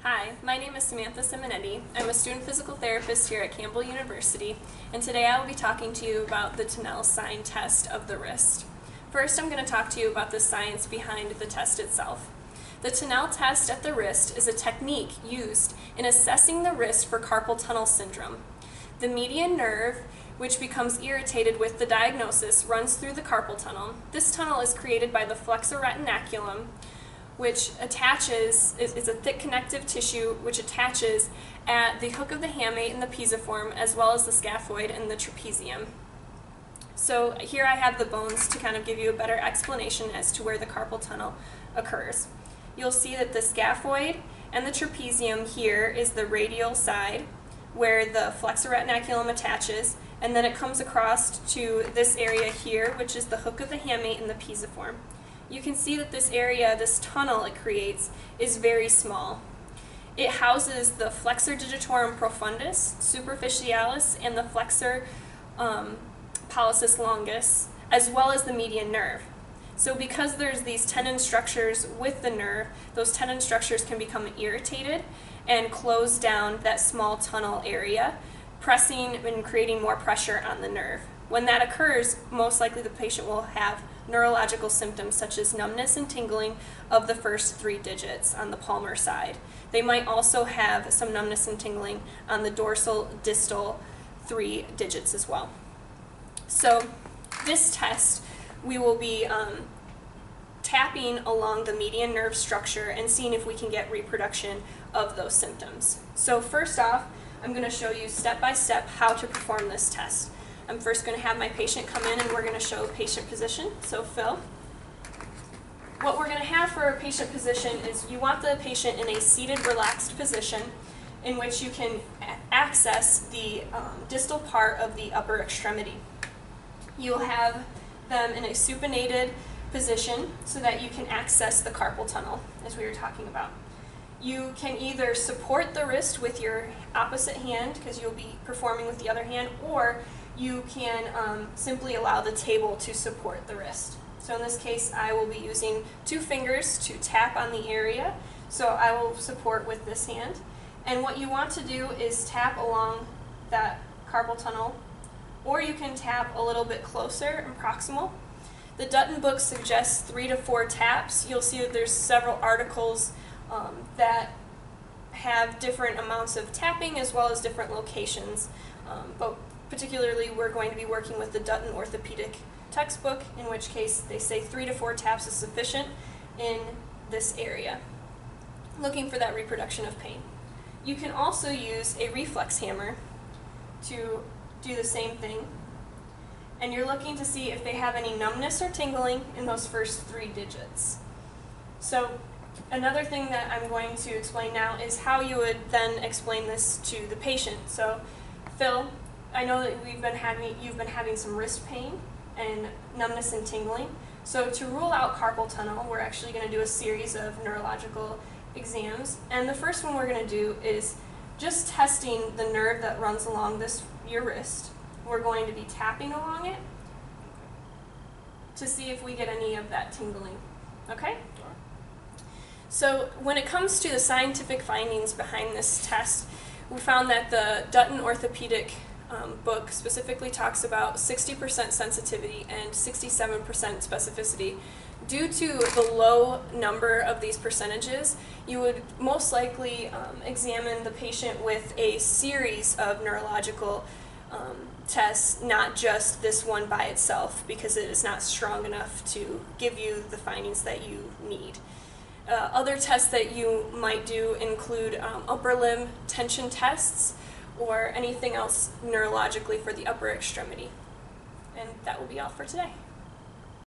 Hi, my name is Samantha Simonetti. I'm a student physical therapist here at Campbell University, and today I will be talking to you about the Tinel sign test of the wrist. First, I'm going to talk to you about the science behind the test itself. The Tinel test at the wrist is a technique used in assessing the wrist for carpal tunnel syndrome. The median nerve, which becomes irritated with the diagnosis, runs through the carpal tunnel. This tunnel is created by the flexor retinaculum, which attaches, is a thick connective tissue which attaches at the hook of the hamate and the pisiform, as well as the scaphoid and the trapezium. So here I have the bones to kind of give you a better explanation as to where the carpal tunnel occurs. You'll see that the scaphoid and the trapezium here is the radial side where the flexor retinaculum attaches, and then it comes across to this area here, which is the hook of the hamate and the pisiform. You can see that this area, this tunnel it creates, is very small. It houses the flexor digitorum profundus, superficialis, and the flexor pollicis longus, as well as the median nerve. So because there's these tendon structures with the nerve, those tendon structures can become irritated and close down that small tunnel area, pressing and creating more pressure on the nerve. When that occurs, most likely the patient will have neurological symptoms such as numbness and tingling of the first 3 digits on the palmar side. They might also have some numbness and tingling on the dorsal distal 3 digits as well. So this test, we will be tapping along the median nerve structure and seeing if we can get reproduction of those symptoms. So first off, I'm going to show you step by step how to perform this test. I'm first going to have my patient come in and we're going to show patient position. So Phil, what we're going to have for a patient position is you want the patient in a seated, relaxed position in which you can access the distal part of the upper extremity. You'll have them in a supinated position so that you can access the carpal tunnel, as we were talking about. You can either support the wrist with your opposite hand, because you'll be performing with the other hand, or you can simply allow the table to support the wrist. So in this case, I will be using 2 fingers to tap on the area, so I will support with this hand. And what you want to do is tap along that carpal tunnel, or you can tap a little bit closer and proximal. The Dutton book suggests 3 to 4 taps. You'll see that there's several articles that have different amounts of tapping as well as different locations. But particularly, we're going to be working with the Dutton orthopedic textbook, in which case they say 3 to 4 taps is sufficient in this area, looking for that reproduction of pain. You can also use a reflex hammer to do the same thing, and you're looking to see if they have any numbness or tingling in those first 3 digits. So another thing that I'm going to explain now is how you would then explain this to the patient. So Phil, I know that you've been having some wrist pain and numbness and tingling. So to rule out carpal tunnel, we're actually going to do a series of neurological exams. And the first one we're going to do is just testing the nerve that runs along your wrist. We're going to be tapping along it to see if we get any of that tingling. Okay? So when it comes to the scientific findings behind this test, we found that the Dutton orthopedic book specifically talks about 60% sensitivity and 67% specificity. Due to the low number of these percentages, you would most likely examine the patient with a series of neurological tests, not just this one by itself, because it is not strong enough to give you the findings that you need. Other tests that you might do include upper limb tension tests or anything else neurologically for the upper extremity. And that will be all for today.